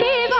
शिवा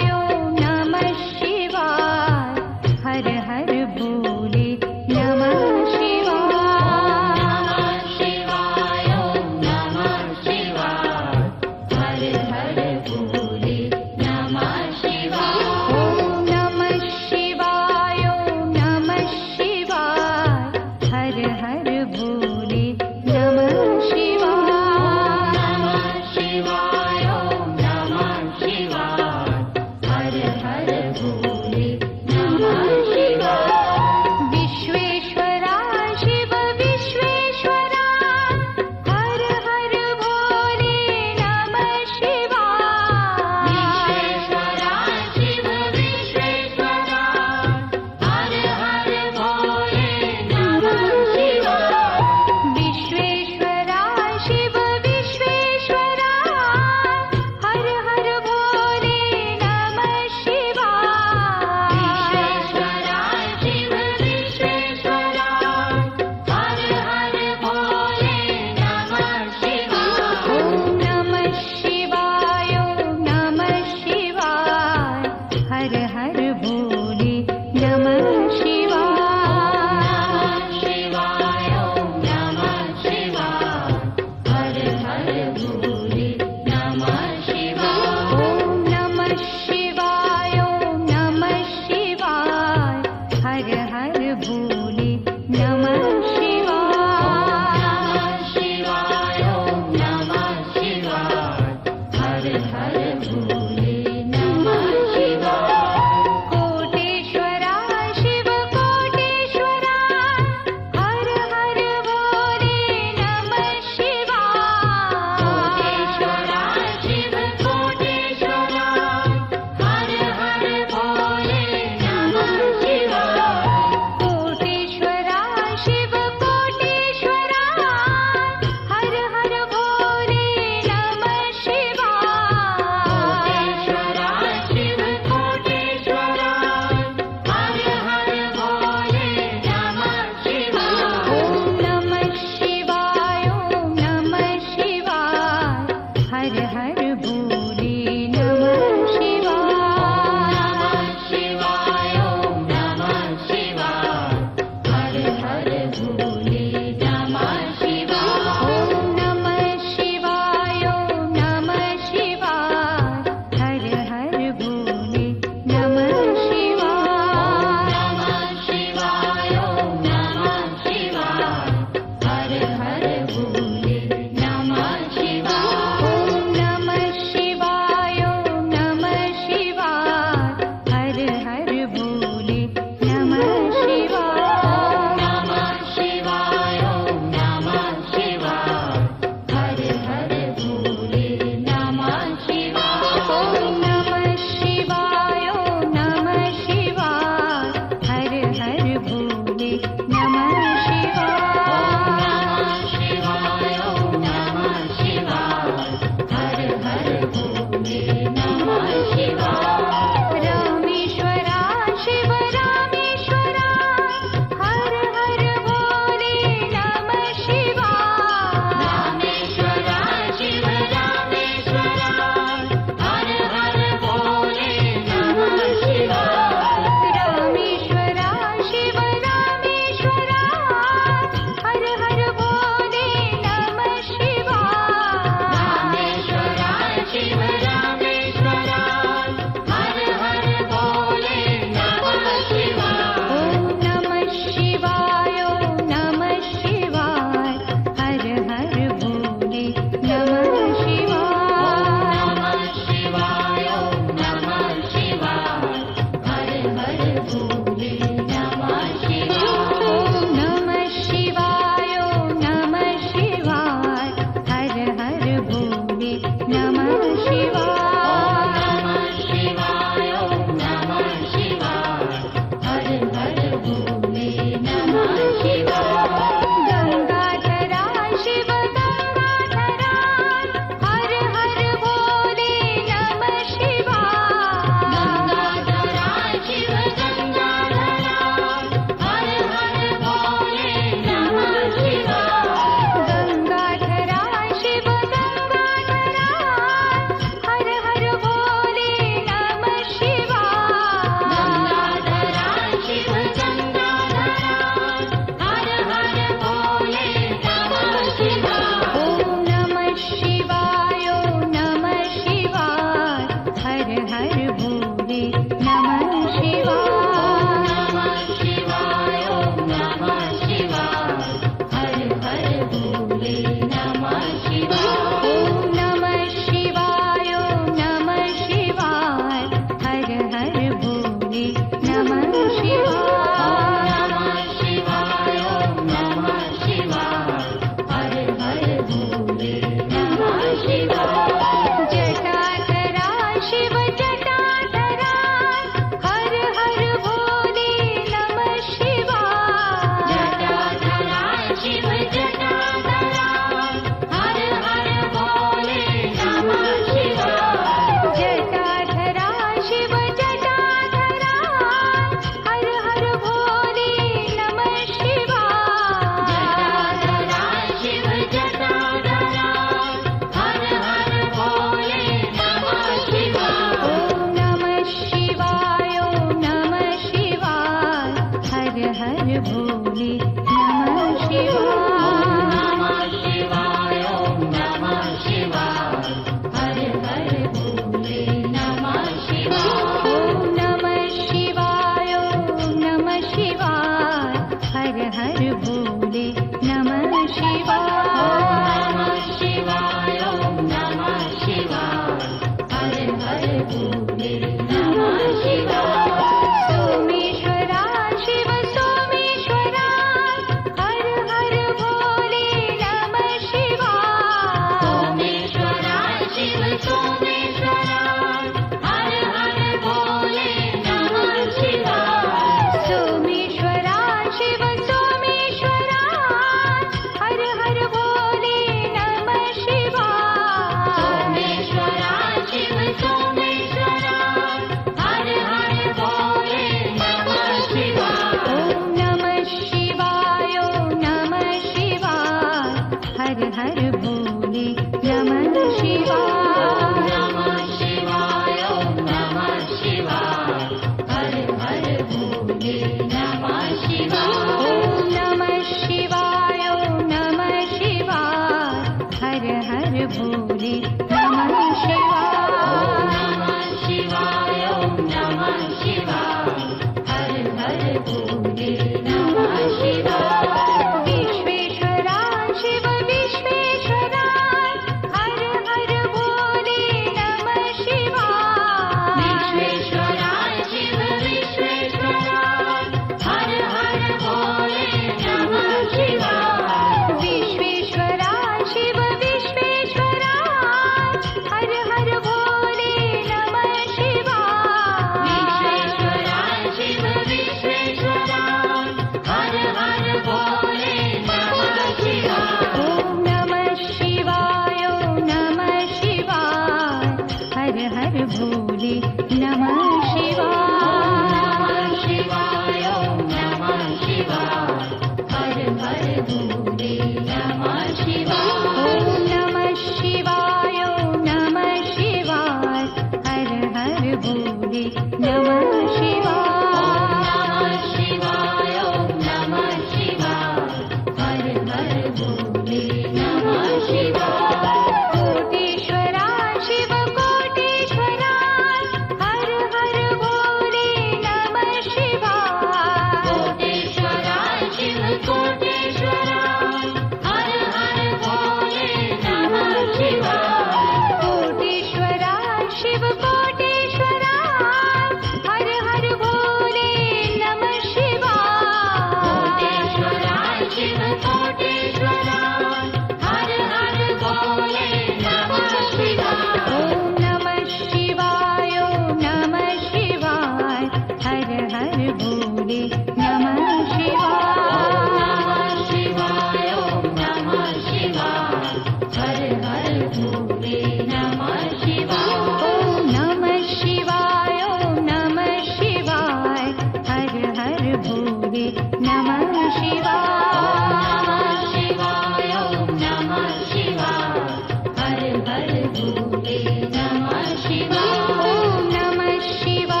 Shiva.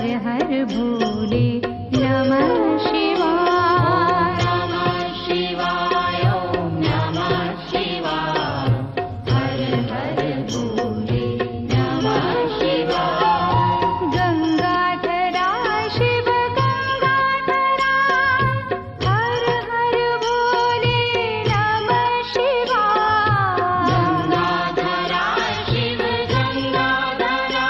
हर हर भोले नमः शिवाय। नमः शिवाय ओम नमः शिवाय। हर हर भोले नमः शिवाय। गंगाधरा शिव गंगाधरा हर हर भोले नमः शिवाय। गंगाधरा शिव गंगाधरा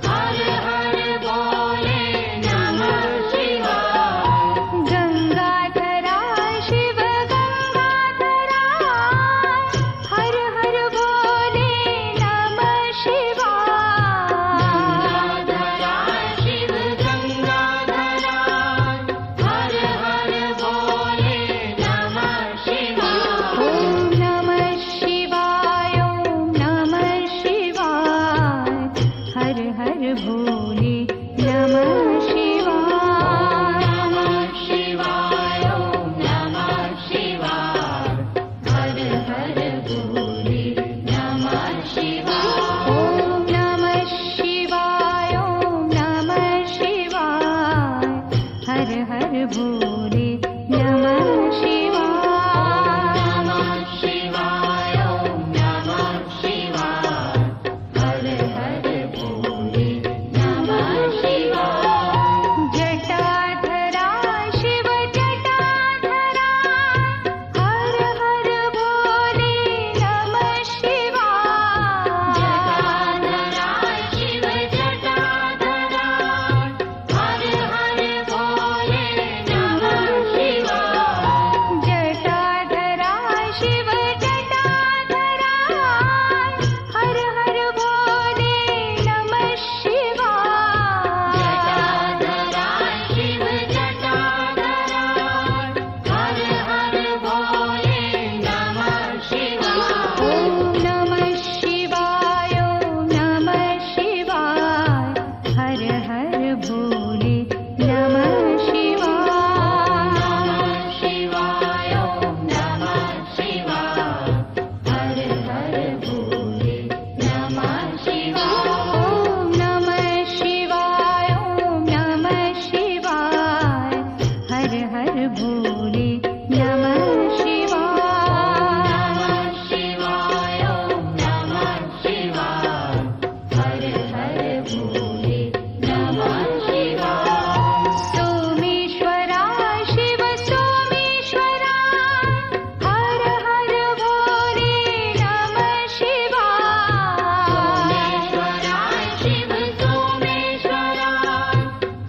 हर हर भोले नमः शिवाय। गंगाधरा शिव गंगाधरा हर हर भोले नमः शिवाय। गंगाधरा शिव गंगाधरा हर हर भोले नमः शिवाय। ओम नमः शिवाय ओम नमः शिवाय। हर हर भोले नमः शिवाय। नमः शिवाय ओम नमः शिवाय। हर हर भोले नमः शिवाय। ओम नमः शिवाय ओम नमः शिवाय। हर हर भोले नमः शिवाय। नमः शिवाय ओम नमः शिवाय। हर हर भोले नमः शिवाय। जटाधरा शिव जटाधरा हर हर भोले नमः शिवाय। जटाधरा शिव जटाधरा हर हर भोले नमः शिवाय। जटाधरा शिव जटाधरा हर हर भोले नमः शिवाय। जटाधरा शिव जटाधरा हर हर भोले नमः शिवाय। ओम नमः शिवाय ओम नमः शिवाय। हर हर भोले नमः शिवाय। नमः शिवाय ओम नमः शिवाय। हर हर भोले नमः शिवाय। ओम नमः शिवाय ओम नमः शिवाय। हर हर भोले नमः शिवाय। नमः शिवाय ओम नमः शिवाय। हर हर भोले नमः शिवाय। सोमेश्वरा शिव सोमेश्वरा हर हर भोले नमः शिवाय। सोमेश्वरा शिव सोमेश्वरा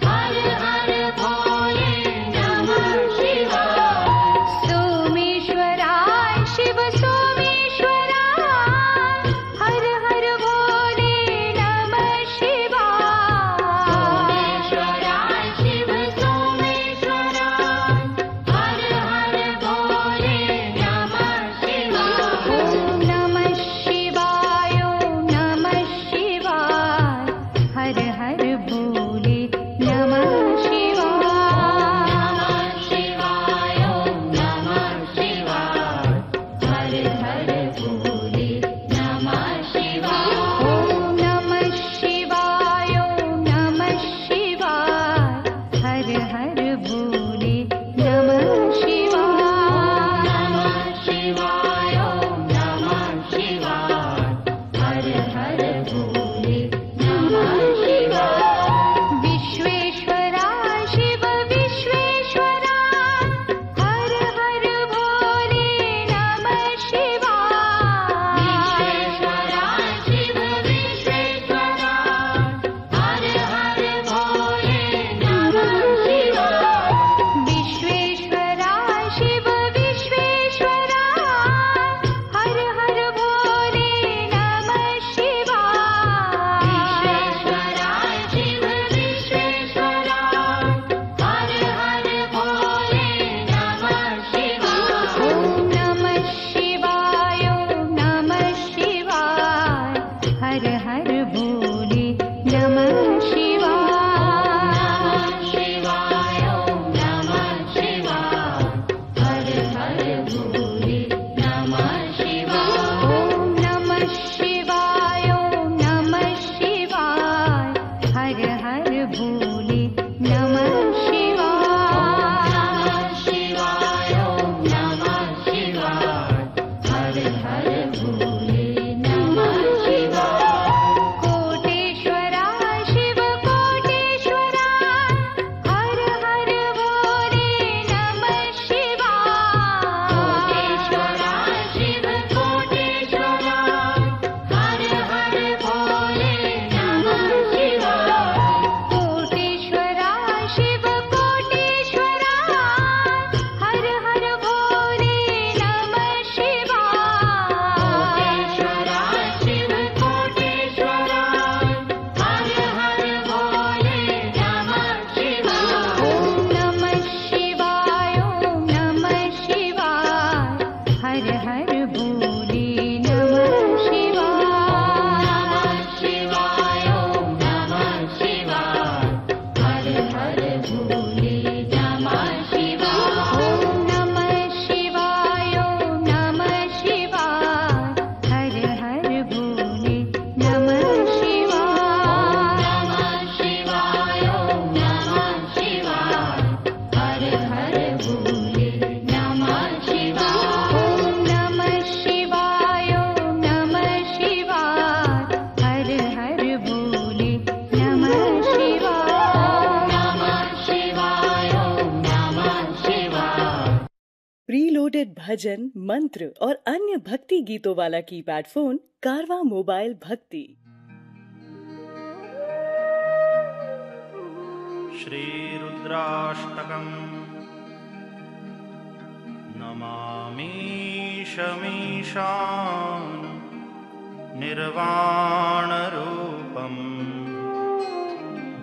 हर हर भोले नमः शिवाय। सोमेश्वरा शिव सोमेश्वरा हर हर भोले नमः शिवाय। सोमेश्वरा शिव सोमेश्वरा हर हर भोले नमः शिवाय। ओम नमः शिवाय ओम नमः शिवाय। हर हर भोले नमः शिवाय। नमः शिवाय ओम नमः शिवाय। हर हर भोले नमः शिवाय। ओम नमः शिवाय ओम नमः शिवाय। हर हर भोले नमः शिवाय। नमः शिवाय ओम नमः शिवाय। हर हर भोले नमः शिवाय। विश्वेश्वरा शिव विश्वेश्वरा हर हर भोले नमः शिवाय। विश्वेश्वरा शिव विश्वेश्वरा हर हर भोले नमः शिवाय। विश्वेश्वरा शिव विश्वेश्वरा हर हर भोले नमः शिवाय। विश्वेश्वरा शिव विश्वेश्वरा हर हर भोले नमः शिवाय। ओम नमः शिवाय ओम नमः शिवाय। हर हर भोले नमः शिवाय। नमः शिवाय ओम नमः शिवाय। हर हर भोले नमः शिवाय। ओम नमः शिवाय ओम नमः शिवाय। हर हर भोले भोले नमः शिवाय ॐ नमः शिवाय ॐ नमः शिवाय हर हर भोले नमः शिवाय नमः शिवाय ॐ नमः शिवाय हर हर भोले नमः शिवाय ॐ नमः शिवाय ॐ नमः शिवाय हर हर भोले नमः शिवाय नमः शिवाय ॐ नमः शिवाय। प्रीलोडेड भजन, मंत्र और अन्य भक्ति गीतों वाला कीपैड फोन कारवा मोबाइल भक्ति। श्रीरुद्राष्टकम् नमामि शमीशान निर्वाणरूपं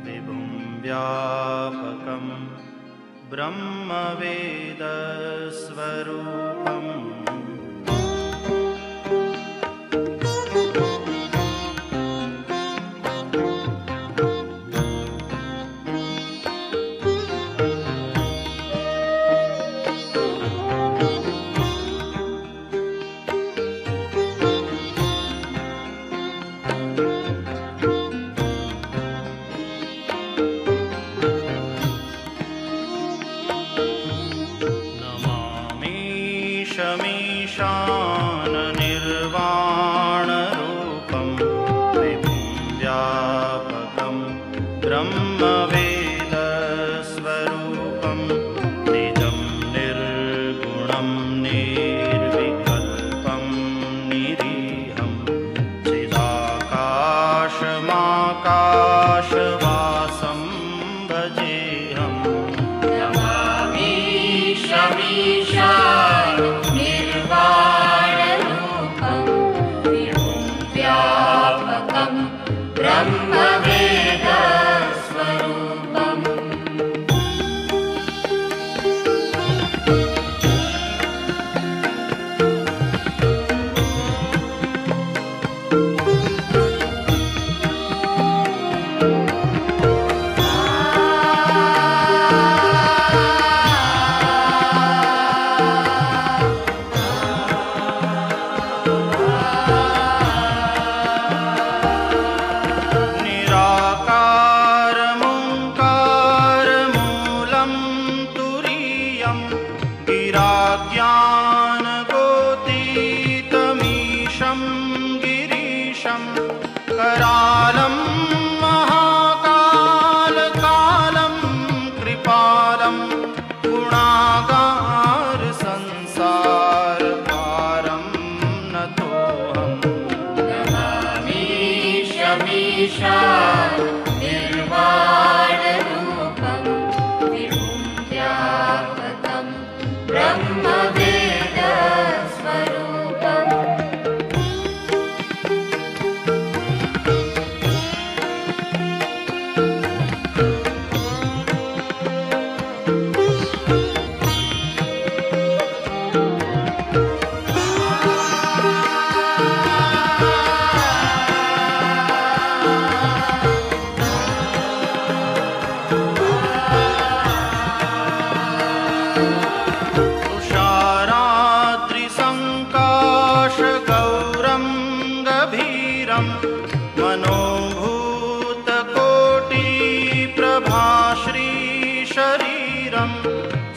विभुं व्यापकं ब्रह्मवेदस्वरूपम् शमीशान निर्वाणरूपं विभुं व्यापकं ब्रह्मवेदस्वरूपं निजं निर्गुणं निर्विकल्पं निरीहं चिदाकाशमाकाशवासं भजेऽहम् नमामि शमीशान निर्वाणरूपं विभुं व्यापकं ब्रह्मवेदस्वरूपम् निराकारमुङ्कारमूलं तुरीयं गिराज्ञानगोतीतमीशं गिरीशं करालं महाकालकालं कृपालं गुणागारसंसारपारं नतोऽहम् नमामि शमीशान निर्वाणरूपं विभुं व्यापकं ब्रह्मवेदस्वरूपम् तुषाराद्रिसङ्काशगौरं गभीरं मनोभूतकोटिप्रभाश्रीशरीरं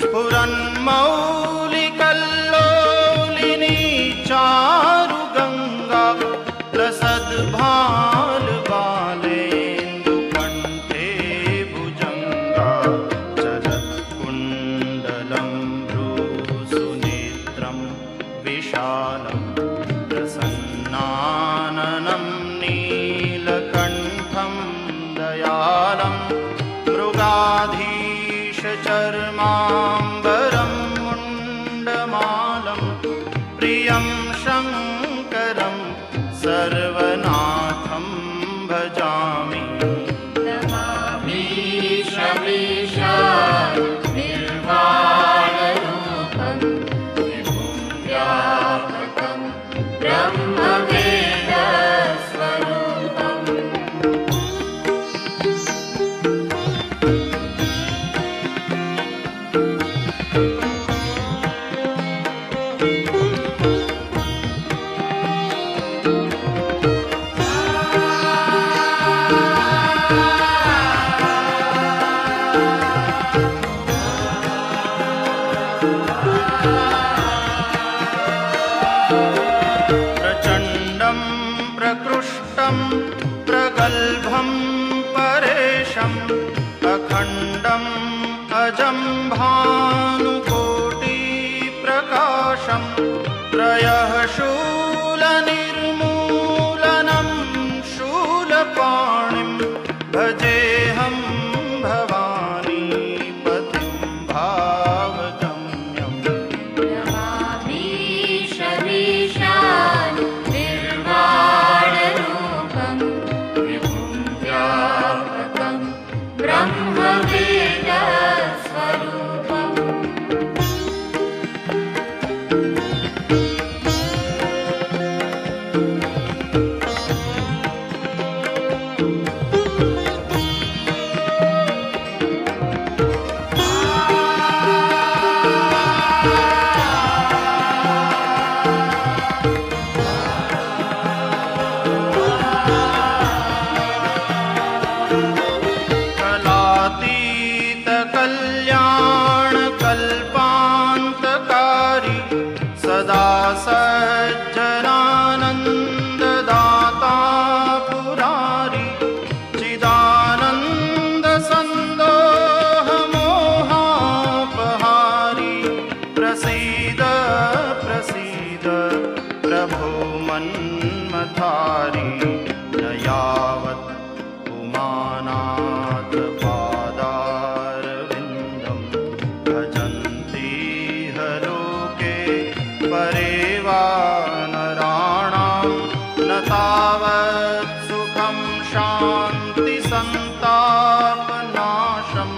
स्फुरन्मौलिकल्लोलिनी चारुगङ्गा प्रसद्भालबालेन्दुकण्ठे भुजङ्गा चलत्कुण्डलं भ्रूसुनेत्रं विशालं प्रसन्नाननं नीलकण्ठं दयालं मृगाधीशचर्माम्बरं मुण्डमालं परेशम् अखण्डम् अजं भानुकोटिप्रकाशम् त्रयः शूलनिर्मूलनं शूलपाणिं भजेऽहं भवानी पतिं भावगम्यम् नमामीशमीशान् निर्वाणरूपं विभुं व्यापकं ब्रह्मवेदस्वरूपम् कलातीतकल्याणकल्पान्तकारी सदा सज्जनानन्ददाता पुरारी चिदानन्दसन्दोहमोहापहारी प्रसीद प्रसीद प्रभो मन्मथारी न यावत् उमानाथपादारविन्दं भजन्ति लोके परे वा नराणां न तावत् सुखं शान्तिसन्तापनाशं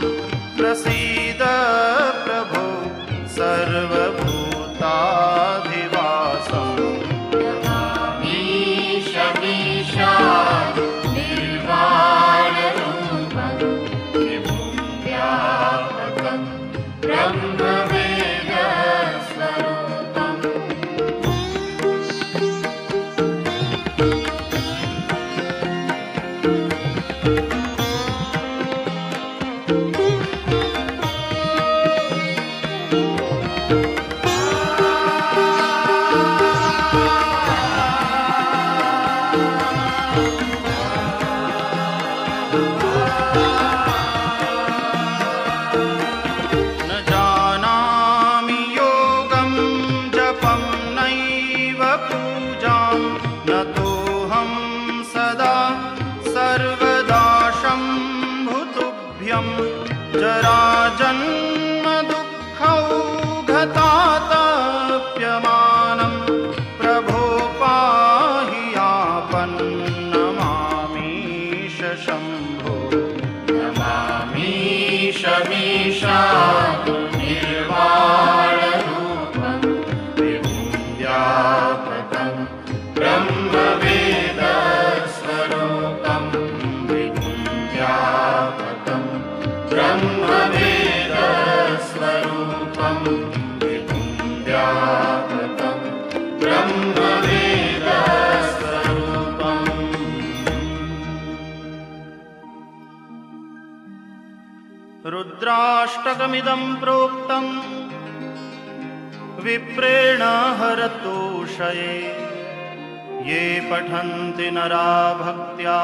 प्रसीद प्रभो सर्वभूताधिवासम् नमामीशमीशान् निर्वाणरूपं विभुं व्यापकं ब्रह्मवेदस्वरूपम् न जानामि योगं जपं नैव पूजां न तोऽहं सदा सर्वदा शम्भुतुभ्यं जराजन्मदुःखौघतातप्यमानं प्रभो पाहि आपन्नमामीश शम्भो नमामीशमीशान् निर्वाणरूपं विभुं व्यापकं ब्रह्मवेदस्वरूपं विभुं व्यापकं ब्रह्मवेदस्वरूपं विभुं व्यापकं ब्रह्मवेदस्वरूपम् रुद्राष्टकमिदं प्रोक्तं विप्रेण हरतोषये ये पठन्ति नरा भक्त्या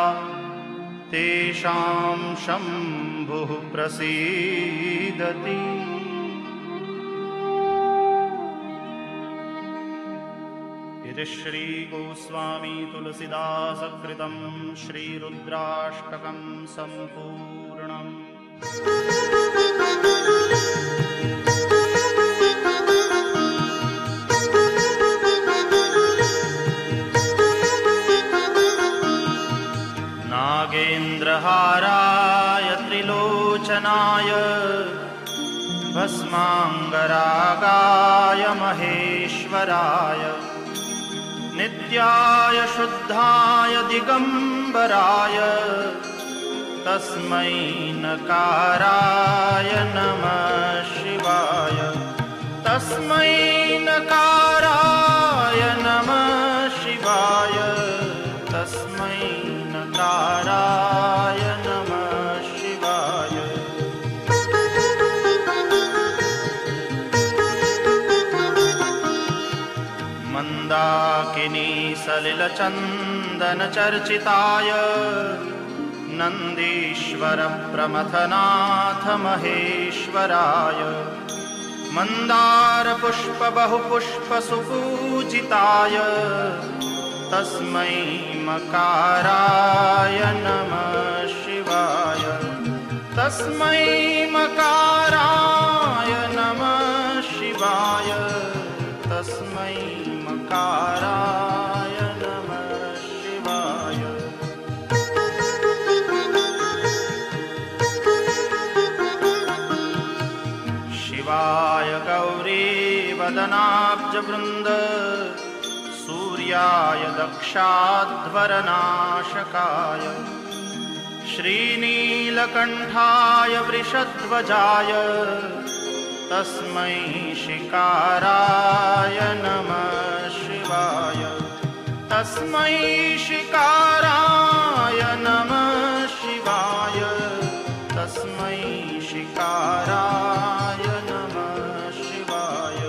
तेषां शम्भुः प्रसीदति इति श्रीगोस्वामी तुलसीदासकृतं श्रीरुद्राष्टकं सम्पूर्णम् नागेन्द्रहाराय त्रिलोचनाय भस्माङ्गरागाय महेश्वराय नित्याय शुद्धाय दिगम्बराय तस्मै नकाराय नमः शिवाय तस्मै नकाराय नमः शिवाय तस्मै नकाराय नमः शिवाय मंदाकिनी सलिलचन्दनचर्चिताय नन्दीश्वर प्रमथनाथ महेश्वराय मन्दार पुष्प बहुपुष्प सुपूजिताय तस्मै मकाराय नमः शिवाय तस्मै मकाराय नमः शिवाय तस्मै मकाराय नमः शिवाय शिवाय गौरी वदनाब्जवृन्द सूर्याय दक्षाध्वरनाशकाय श्रीनीलकण्ठाय वृषध्वजाय तस्मै शिकाराय नमः शिवाय तस्मै शिकाराय नमः शिवाय तस्मै शिकाराय नमः शिवाय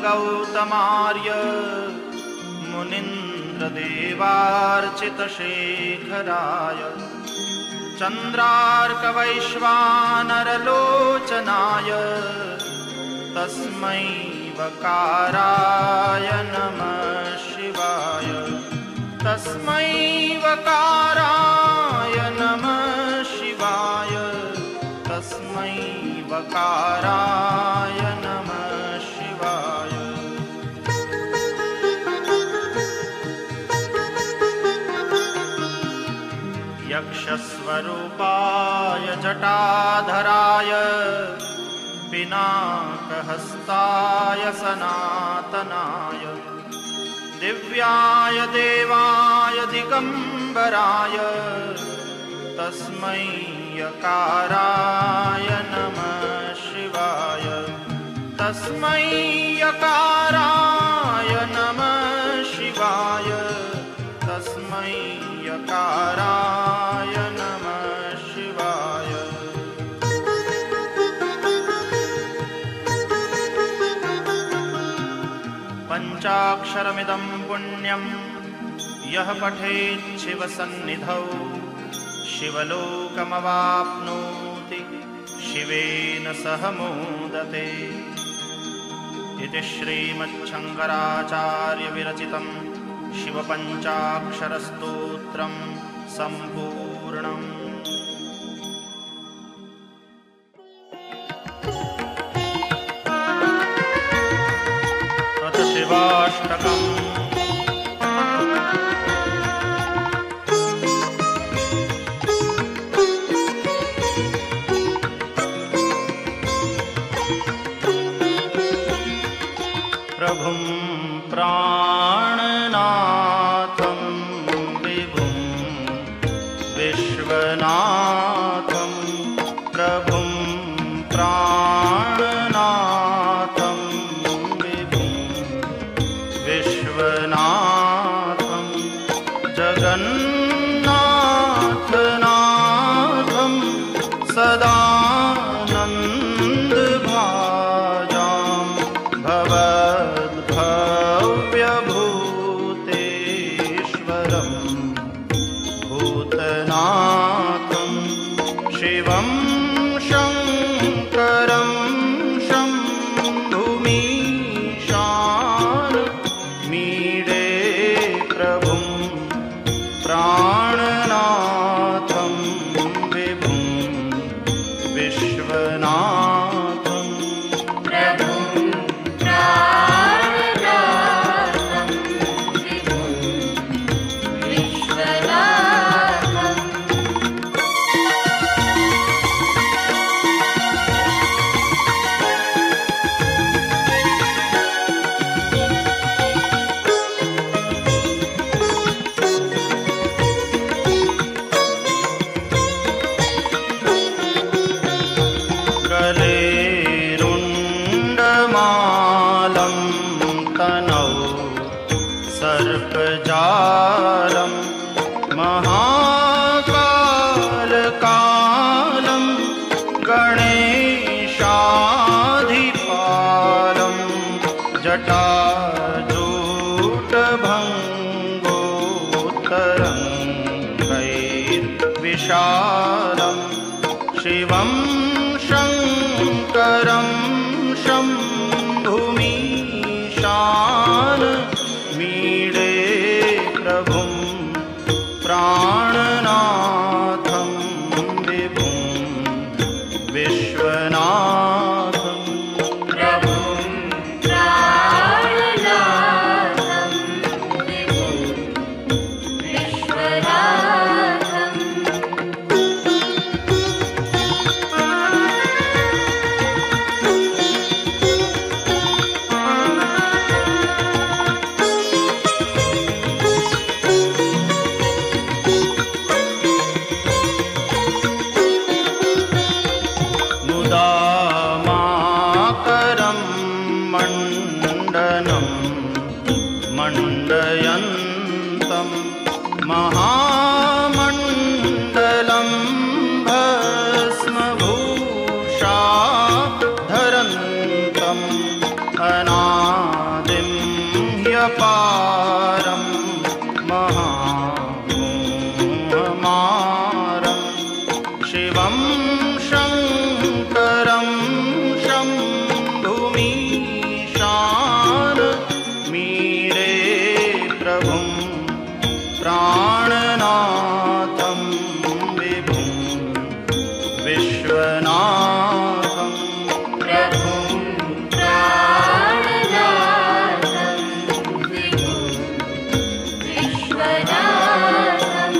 वसिष्ठकुम्भोद्भवगौतमार्य मुनीन्द्रदेवार्चितशेखराय चन्द्रार्कवैश्वानरलोचनाय तस्मै वकाराय नमः शिवाय तस्मै वकाराय नमः शिवाय तस्मै वकाराय नमः शिवाय यक्षस्वरूपाय जटाधराय पिनाकहस्ताय सनातनाय दिव्याय देवाय दिगम्बराय तस्मै यकाराय नमः शिवाय तस्मै यकाराय नमः शिवाय तस्मै यकाराय नमः शिवाय पञ्चाक्षरमिदं पुण्यं यः पठेत् शिवसन्निधौ शिवलोकमवाप्नोति शिवेन सह मोदते इति श्रीमच्छङ्कराचार्यविरचितं शिवपञ्चाक्षरस्तोत्रं सम्पूर्णम्। अथ शिवाष्टकम्। प्रभुं प्राणनाथं विभुं विश्वनाथं प्रभुं प्राणनाथं विभुं विश्वनाथं जगन्नाथनाथं सदानन्दभाजां भवद्भव्यभूतेश्वरं भूतनाथं शिवं शङ्करं शम्भुमीशानमीडे प्रभुं प्राणनाथं विभुं विश्वनाथं प्रभुं प्राणनाथं विभुं विश्वनाथम् कलेरुण्डमालं तनौ सर्पजालं महाकालकालं गणेशाधिपालं शान मीडे प्रभुं प्राणनाथं विभुं विश्वनाथं प्रभुं प्राणनाथं विभुं विश्वनाथं मुदामाकरं मण्डनं मण्डयन्तं महामण्डलं भस्मभूषा धरन्तम् अनादिं ह्यपारं महामोहमारं शिवं शङ्करं शम्भुमीशान मीडे प्रभुं प्राणनाथं विभुं विश्वनाथं प्रभुं प्राणनाथं विभुं विश्वनाथं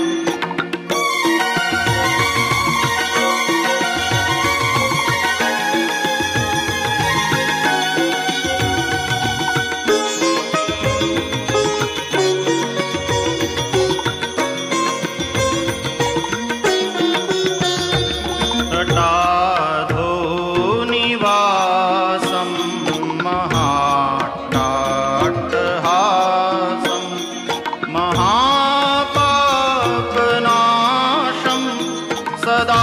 तटाधोनिवासं महाट्टाट्टहासं महापापनाशं सदा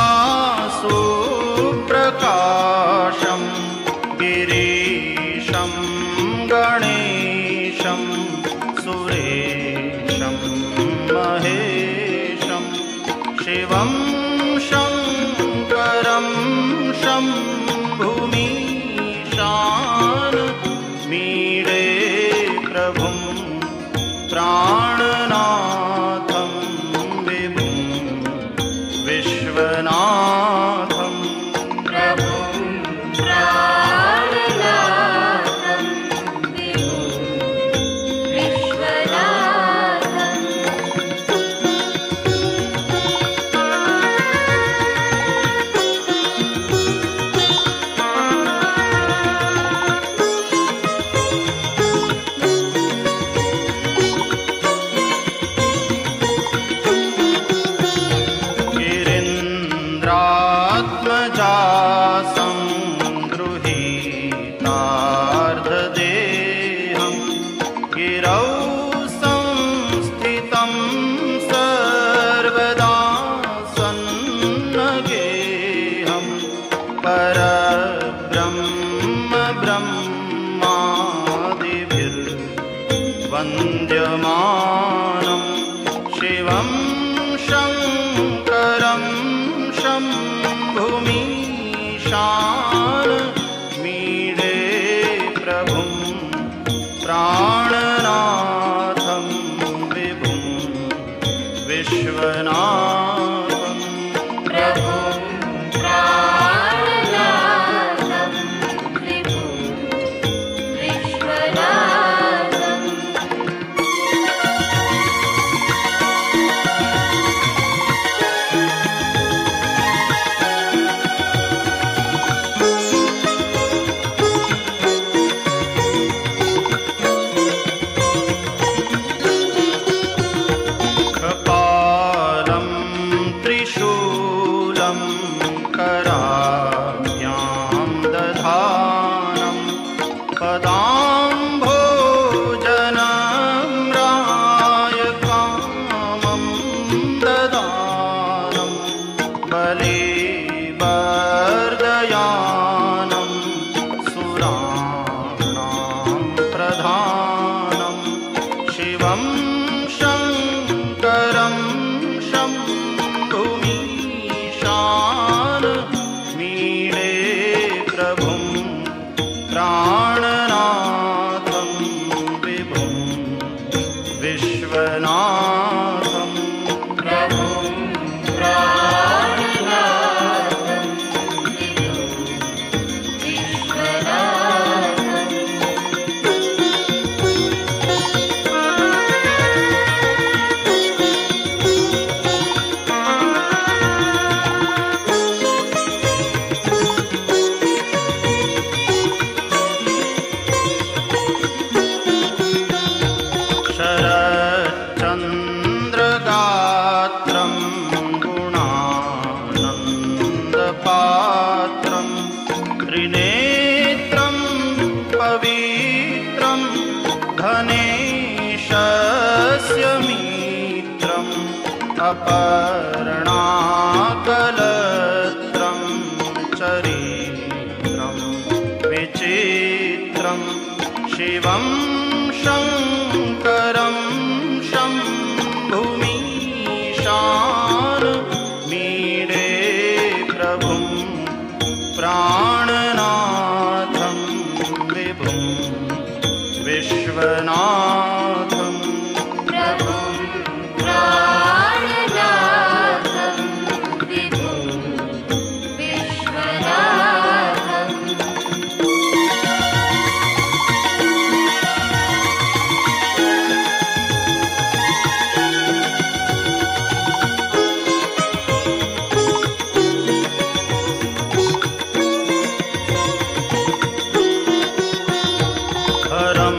सुप्रकाशं गिरीशं गणेशं सुरेशं महेशं शिवं शङ्करं शम्भुमीशान मीडे प्रभुं प्राणनाथं विभुं विश्वनाथं प्रभुं प्राणनाथं विभुं विश्वनाथं गिरीन्द्रात्मजा सङ्गृहीतार्धदेहं गिरौ संस्थितं सर्वदा सन्नगेहं परब्रह्म ब्रह्मादिभिर्वन्द्यमानं शिवं शङ्करं शम्भुमीशान मीडे प्रभुं प्राणनाथं विभुं विश्वनाथं प्रभुं प्राणनाथं विभुं विश्वनाथं कपालं त्रिशूलं कराभ्यां दधानं पदाम्भोजनं रायकामं ददानं बलिवर्दयानं सुराणां प्रधानं शिवं शङ्करं शम्भुमीशान मीडे प्रभुं प्राणनाथं ईशस्य मित्रम् अपर्णाकलत्रं चरित्रं विचित्रं शिवं शङ्करं शम्भुमीशान मीडे प्रभुं प्राणनाथं विभुं विश्वनाथं प्रभुं प्राणनाथं विभुं विश्वनाथम् हरं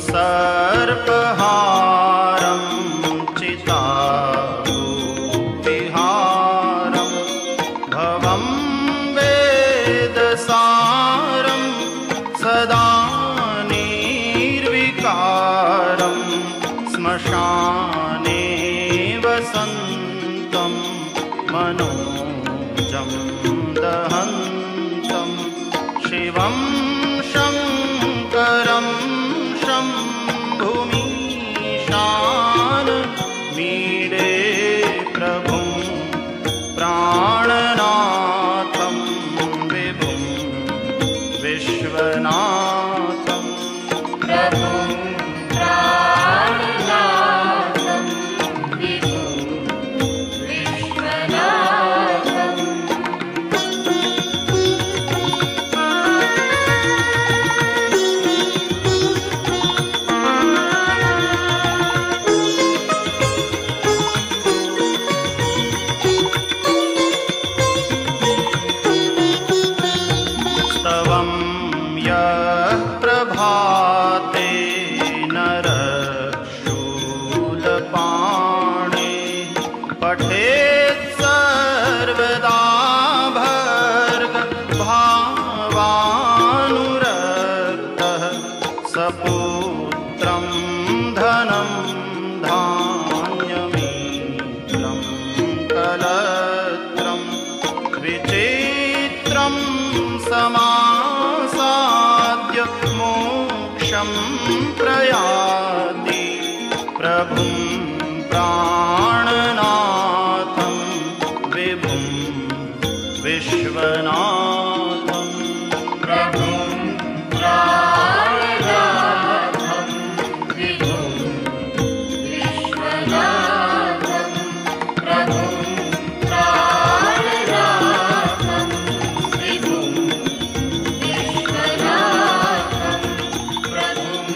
सर्पहारं चिताभूतिहारं भवं वेदसारं सदा निर्विकारं श्मशाने वसन्तं मनोजं दहन्तं शिवं शङ्करं शम्भुमीशान मीडे प्रभुं प्राणनाथं विभुं विश्वनाथं प्रभुं प्राणनाथं विभुं विश्वनाथम् स्तवं यः प्रभाते नरशूलपाणे पठेत् सर्वदा भर्गभावानुरक्तः सपुत्रं धनं धान्यमित्रं कलत्रं विचित्रं समासाद्य मोक्षं प्रयाति प्रभुं प्राणनाथं विभुं विश्वनाथं प्रभुं प्राणनाथं विभुं विश्वनाथं प्रभुं प्राणनाथं विभुं विश्वनाथं प्रभुं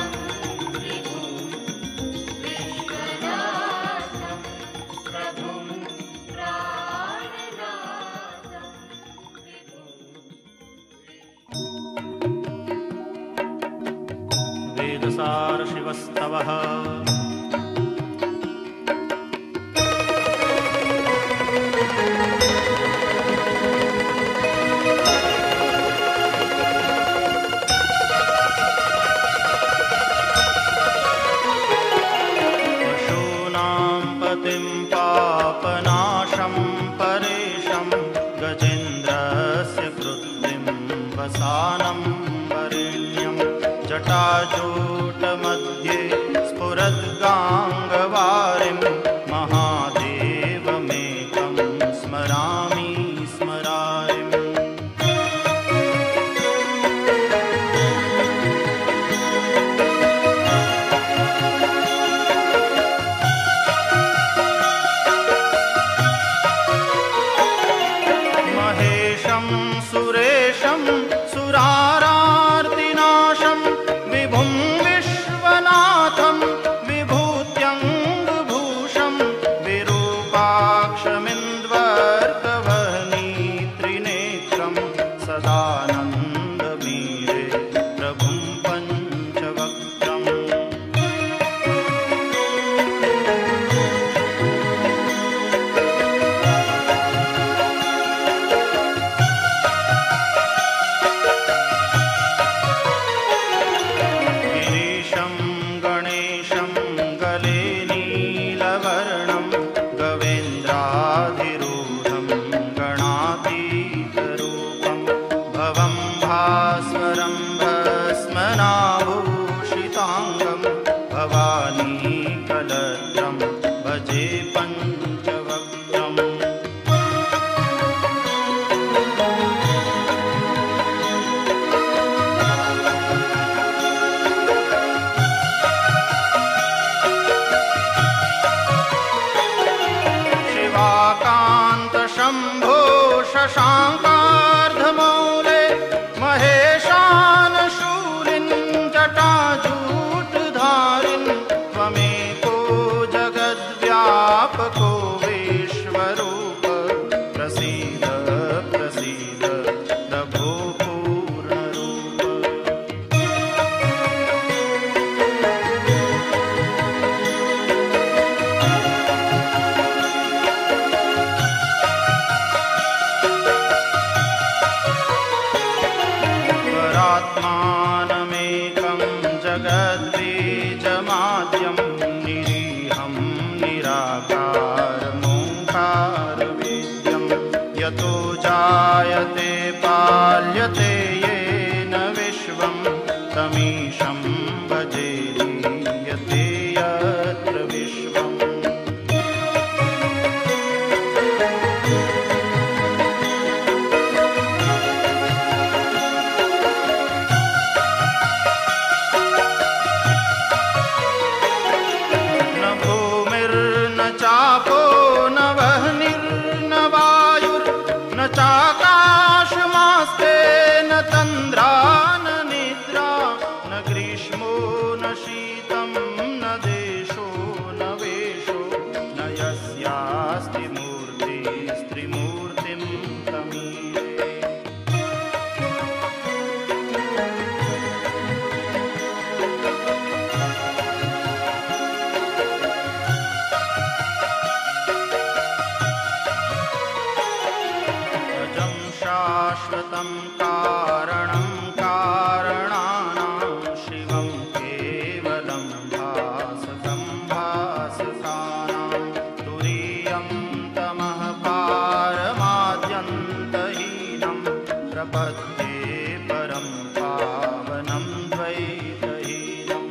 प्राणनाथं विभुं विश्वनाथं प्रभुं प्राणनाथं विभुं वेदसार शिवस्तवः पशूनां पतिं पापनाशं परेशं गजेन्द्रस्य कृत्रिं वसानं वरेण्यं जटाजूटमध्ये स्फुरद्गाङ्गवारिं महादेवमेकं स्मरामि स्मरारिम् महेशं सुरेशं सुरारार्तिनाशं विभुं विश्वनाथं चन्दनाभूषिताङ्गं भवानी कलत्रं भजे पञ्चवक्त्रम् शम्भो शशाङ्कार्धमौले महेशानशूलिन् जटाजूटधारिन् त्वमेको जगद्व्यापको विश्वरूप प्रसीद प्रसीद प्रभो पूर्णरूप आत्मानमेकं जगद्बीजमाद्यं निरीहं निराकारमोङ्कारवेद्यं यतो जायते पाल्यते येन विश्वं तमीशं भजे लीयते यत्र विश्वम् चापो न वह्निर्न वायुर्न चाकाशमास्ते न तन्द्रा न निद्रा न ग्रीष्मो न शीतं न देशो न वेशो न यस्यास्ति मूर्तिस्त्रिमूर्तिं तमीरे शाश्वतं कारणं कारणानां शिवं केवलं भासकं भासकानां तुरीयं तमः पारमाद्यन्तहीनं प्रपद्ये परं पावनं द्वैतहीनम्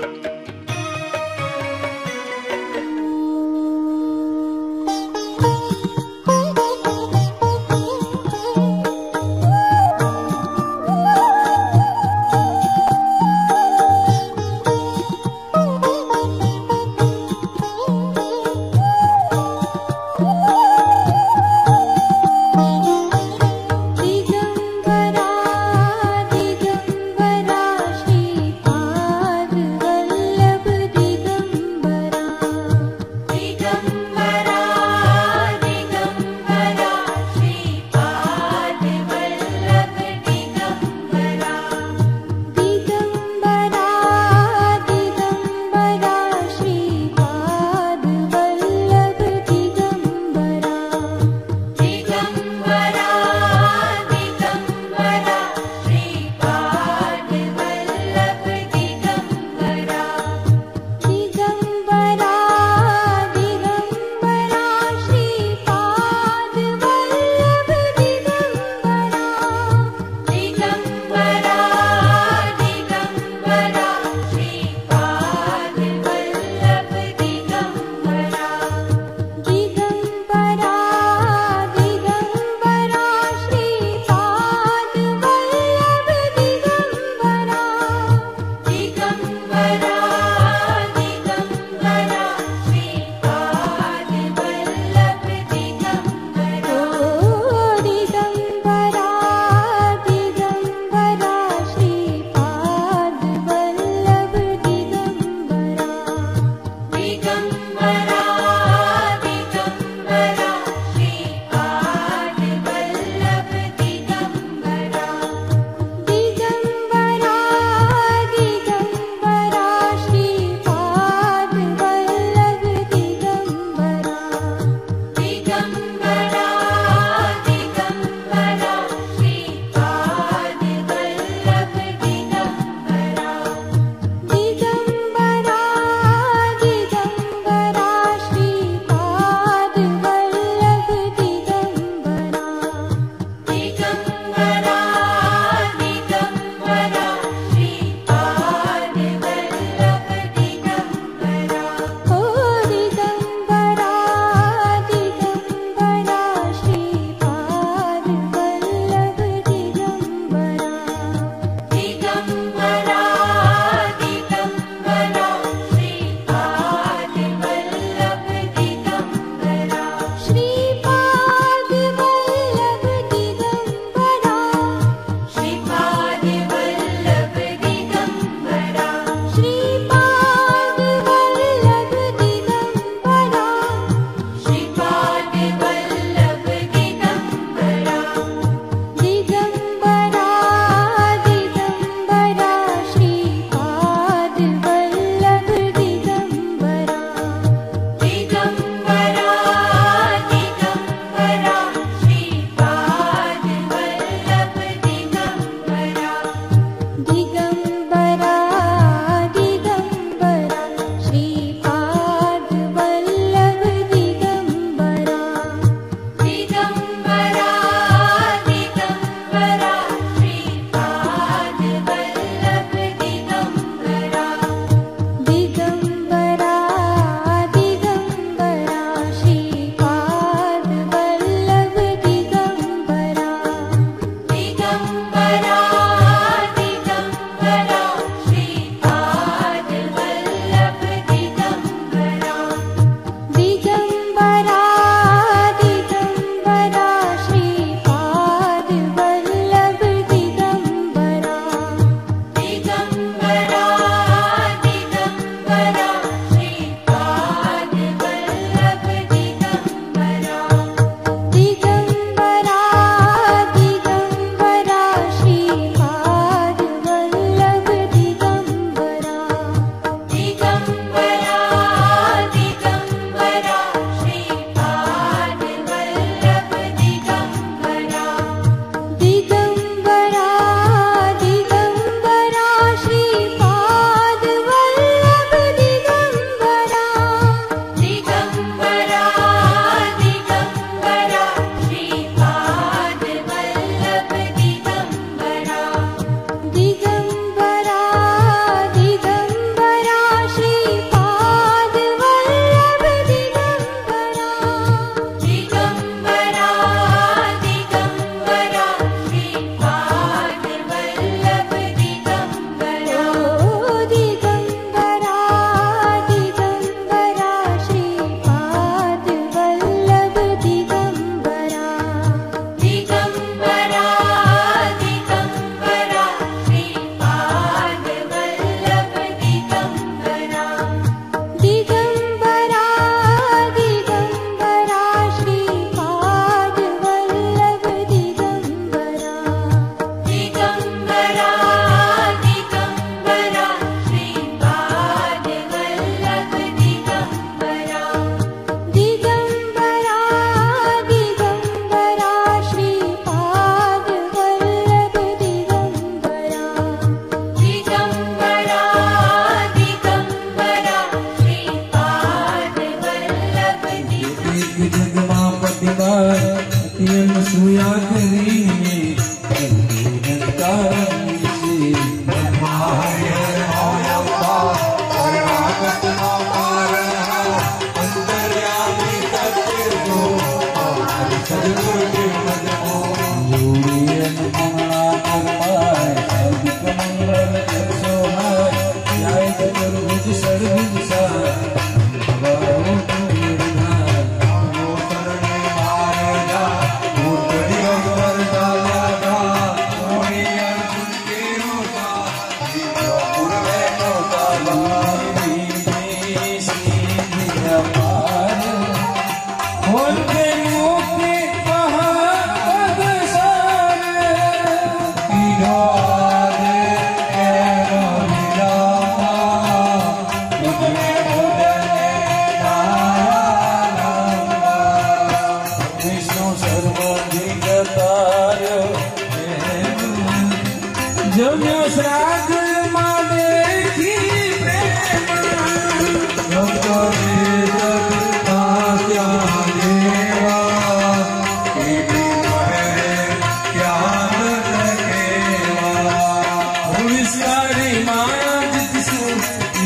सारी माया जितसु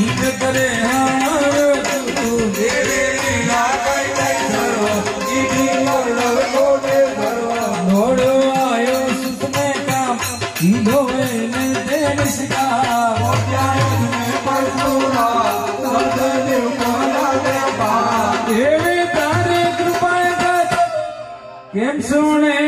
ईट करे हारो तू देवे लीला कई कई धरो ईटी मोड़व कोटे धरो मोड़ो आयो सुख में काम ईधो ने देन सिका मोत्या में परसुरा तब देव कोला दे बा देवी तारे कृपा कर केम सुने